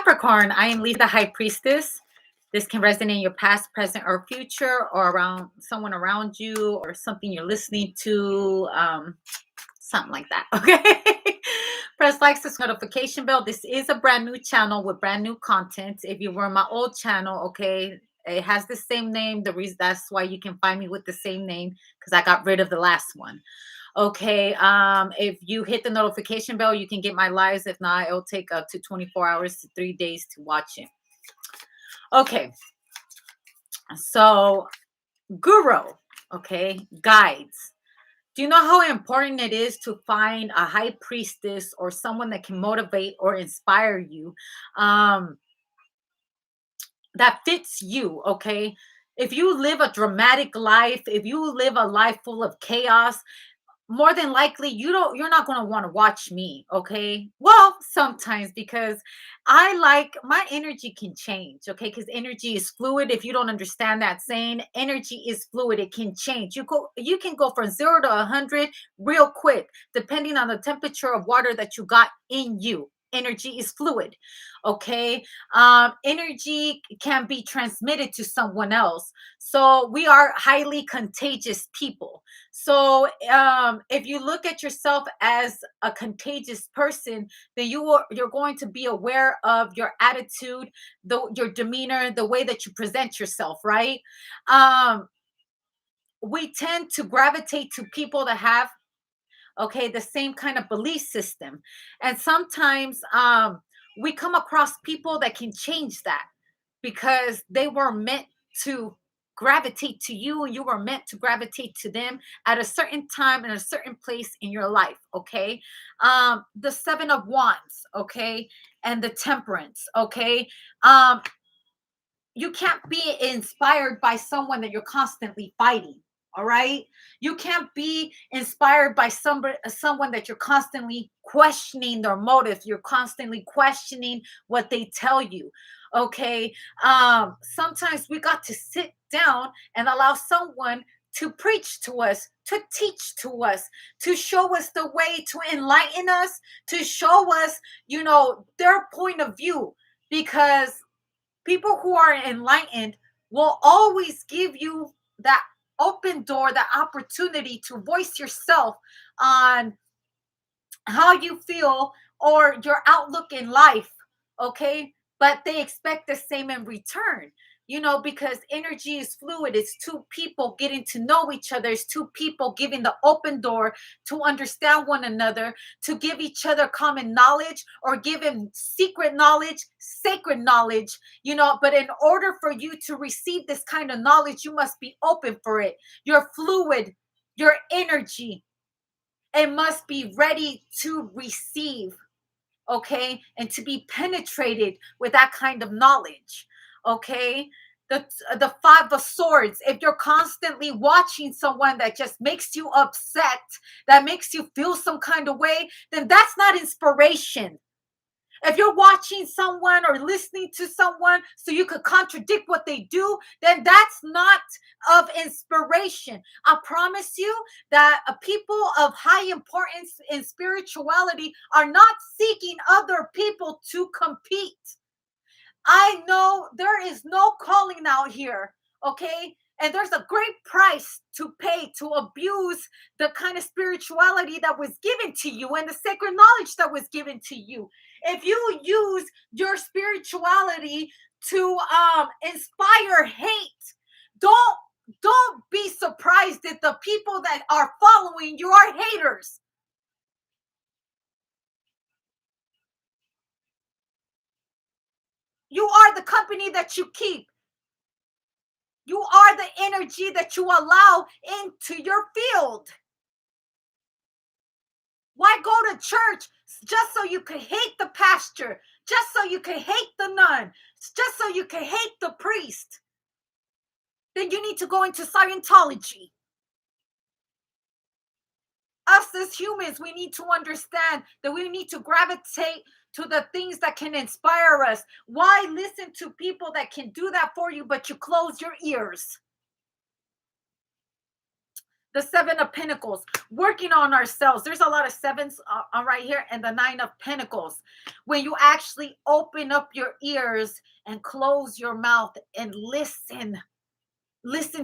Capricorn, I am Lisa, the High Priestess. This can resonate in your past, present, or future, or around someone around you, or something you're listening to, something like that. Okay. Press like, this notification bell. This is a brand new channel with brand new content. If you were on my old channel, okay, it has the same name. The reason that's why you can find me with the same name because I got rid of the last one. Okay, if you hit the notification bell, you can get my lives. If not, it'll take up to 24 hours to 3 days to watch it. Okay, so guru, okay, guides. Do you know how important it is to find a high priestess or someone that can motivate or inspire you, that fits you? Okay, if you live a dramatic life, if you live a life full of chaos, more than likely you're not going to want to watch me. Okay, well, sometimes, because I like my energy can change. Okay, because energy is fluid. If you don't understand that saying, energy is fluid, it can change. You can go from 0 to 100 real quick depending on the temperature of water that you got in you. Energy is fluid. Okay, energy can be transmitted to someone else, so we are highly contagious people. So if you look at yourself as a contagious person, then you're going to be aware of your attitude, your demeanor, the way that you present yourself, right? um we tend to gravitate to people that have, okay, the same kind of belief system. And sometimes we come across people that can change that because they were meant to gravitate to you and you were meant to gravitate to them at a certain time and a certain place in your life. Okay, the Seven of Wands, okay, and the Temperance, okay. You can't be inspired by someone that you're constantly fighting. All right, you can't be inspired by someone that you're constantly questioning their motive, you're constantly questioning what they tell you. Okay, sometimes we got to sit down and allow someone to preach to us, to teach to us, to show us the way, to enlighten us, to show us, their point of view. Because people who are enlightened will always give you that open door, that opportunity to voice yourself on how you feel or your outlook in life. Okay, but they expect the same in return, because energy is fluid. It's two people getting to know each other. It's two people giving the open door to understand one another, to give each other common knowledge or giving secret knowledge, sacred knowledge. But in order for you to receive this kind of knowledge, you must be open for it. Your fluid, your energy, it must be ready to receive, okay, and to be penetrated with that kind of knowledge. Okay, the Five of Swords. If you're constantly watching someone that just makes you upset, that makes you feel some kind of way, then that's not inspiration. If you're watching someone or listening to someone so you could contradict what they do, then that's not of inspiration. I promise you that people of high importance in spirituality are not seeking other people to compete. I know there is no calling out here, okay? And there's a great price to pay to abuse the kind of spirituality that was given to you and the sacred knowledge that was given to you. If you use your spirituality to inspire hate, don't don't be surprised if the people that are following you are haters. You are the company that you keep. You are the energy that you allow into your field. Why go to church just so you could hate the pastor, just so you could hate the nun, just so you could hate the priest? Then you need to go into Scientology. Us as humans, we need to understand that we need to gravitate to the things that can inspire us. Why listen to people that can do that for you, but you close your ears? The Seven of Pentacles, working on ourselves. There's a lot of sevens right here, and the Nine of Pentacles. When you actually open up your ears and close your mouth and listen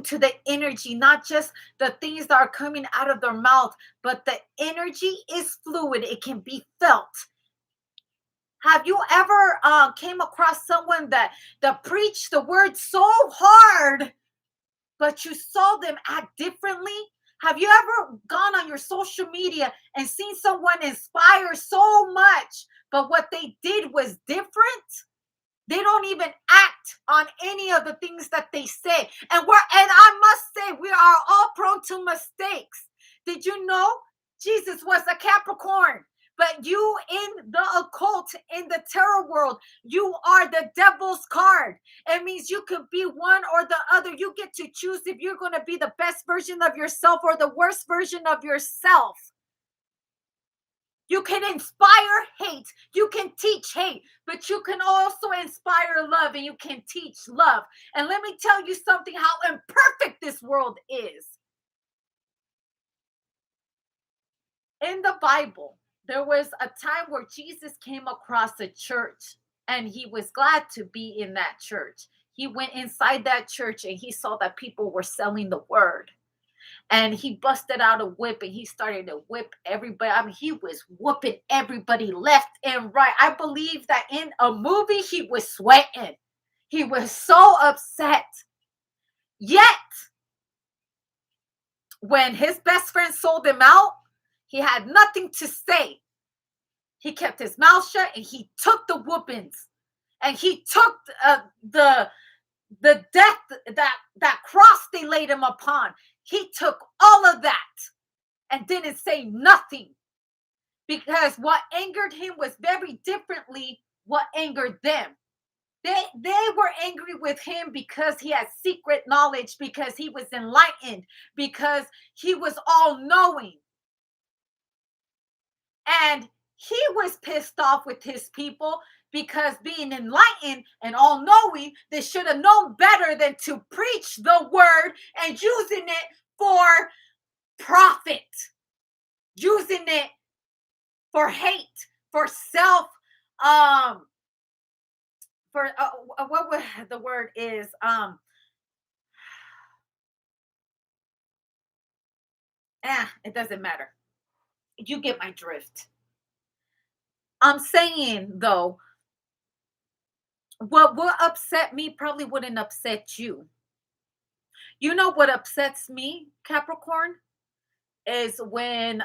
to the energy, not just the things that are coming out of their mouth, but the energy is fluid. It can be felt. Have you ever came across someone that preached the word so hard, but you saw them act differently? Have you ever gone on your social media and seen someone inspire so much, but what they did was different? They don't even act on any of the things that they say. And I must say, we are all prone to mistakes. Did you know Jesus was a Capricorn? But you in the occult, in the tarot world, you are the devil's card. It means you could be one or the other. You get to choose if you're going to be the best version of yourself or the worst version of yourself. You can inspire hate. You can teach hate, but you can also inspire love, and you can teach love. And let me tell you something, how imperfect this world is. In the Bible, there was a time where Jesus came across a church, and he was glad to be in that church. He went inside that church and he saw that people were selling the word. And he busted out a whip and he started to whip everybody. I mean, he was whooping everybody left and right. I believe that in a movie, he was sweating. He was so upset. Yet, when his best friend sold him out, he had nothing to say. He kept his mouth shut and he took the whoopings. And he took the death, that cross they laid him upon. He took all of that and didn't say nothing, because what angered him was very differently what angered them. They were angry with him because he had secret knowledge, because he was enlightened, because he was all knowing. And he was pissed off with his people because, being enlightened and all knowing, they should have known better than to preach the word and using it for profit, using it for hate, for self, for what the word is, it doesn't matter. You get my drift. I'm saying, though, what will upset me probably wouldn't upset you. You know what upsets me, Capricorn? Is when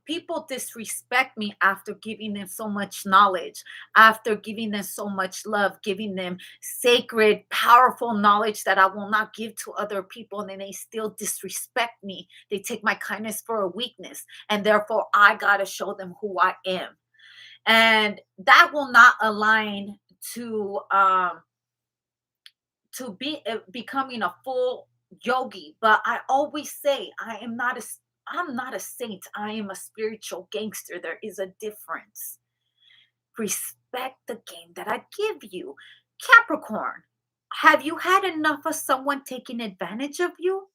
people disrespect me after giving them so much knowledge, after giving them so much love, giving them sacred, powerful knowledge that I will not give to other people, and then they still disrespect me. They take my kindness for a weakness, and therefore I gotta show them who I am. And that will not align to becoming a full yogi. But I always say, I'm not a saint. I am a spiritual gangster. There is a difference. Respect the game that I give you. Capricorn, have you had enough of someone taking advantage of you?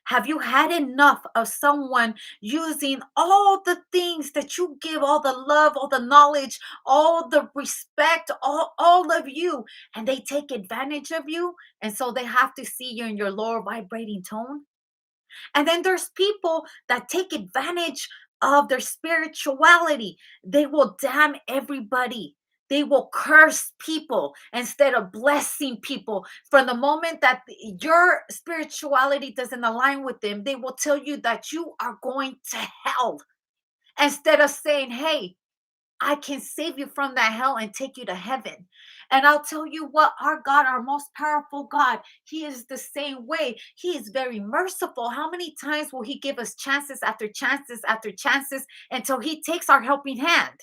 Have you had enough of someone using all the things that you give, all the love, all the knowledge, all the respect, all of you, and they take advantage of you? And so they have to see you in your lower vibrating tone? And then there's people that take advantage of their spirituality. They will damn everybody. They will curse people instead of blessing people. From the moment that your spirituality doesn't align with them, they will tell you that you are going to hell, instead of saying, hey, I can save you from that hell and take you to heaven. And I'll tell you what, our God, our most powerful God, he is the same way. He is very merciful. How many times will he give us chances after chances after chances until he takes our helping hand?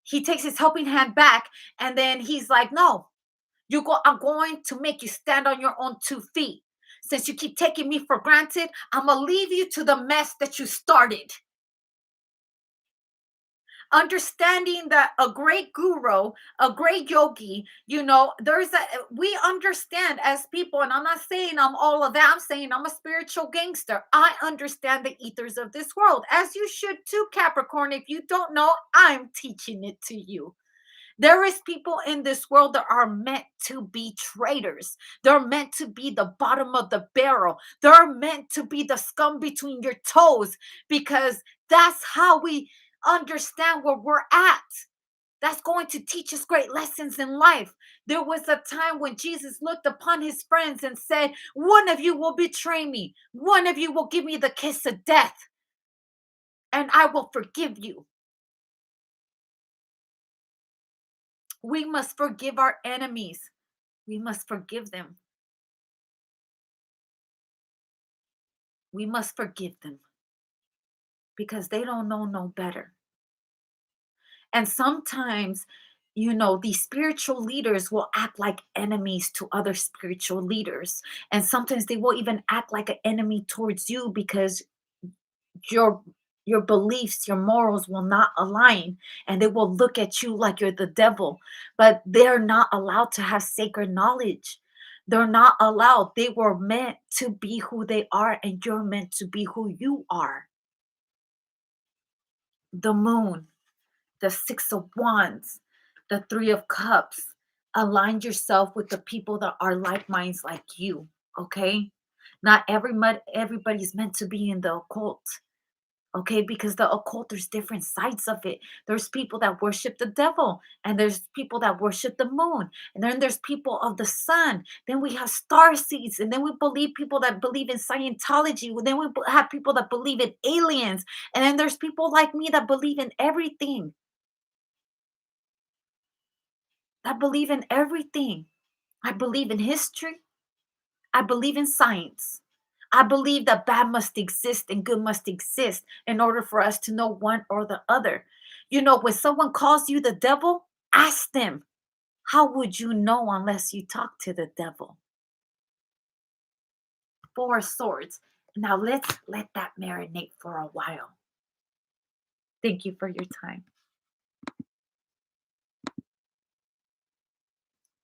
He takes his helping hand back, and then he's like, no, I'm going to make you stand on your own 2 feet. Since you keep taking me for granted, I'm going to leave you to the mess that you started. understanding that a great guru, a great yogi, we understand as people, and I'm not saying I'm all of that. I'm saying I'm a spiritual gangster. I understand the ethers of this world, as you should too, Capricorn. If you don't know, I'm teaching it to you. There is people in this world that are meant to be traitors. They're meant to be the bottom of the barrel. They're meant to be the scum between your toes, because that's how we understand where we're at. That's going to teach us great lessons in life. There was a time when Jesus looked upon his friends and said, "One of you will betray me, one of you will give me the kiss of death, and I will forgive you." We must forgive our enemies. We must forgive them. We must forgive them because they don't know no better. And sometimes, these spiritual leaders will act like enemies to other spiritual leaders. And sometimes they will even act like an enemy towards you because your your beliefs, your morals will not align, and they will look at you like you're the devil. But they're not allowed to have sacred knowledge. They're not allowed. They were meant to be who they are, and you're meant to be who you are. The moon, the Six of Wands, the Three of Cups. Align yourself with the people that are like minds like you, okay? Not everybody's meant to be in the occult, okay? Because the occult, there's different sides of it. There's people that worship the devil, and there's people that worship the moon, and then there's people of the sun. Then we have star seeds, and then we believe people that believe in Scientology. Then we have people that believe in aliens, and then there's people like me that believe in everything. I believe in everything. I believe in history. I believe in science. I believe that bad must exist and good must exist in order for us to know one or the other. When someone calls you the devil, ask them, how would you know unless you talk to the devil? Four of Swords. Now let's let that marinate for a while. Thank you for your time.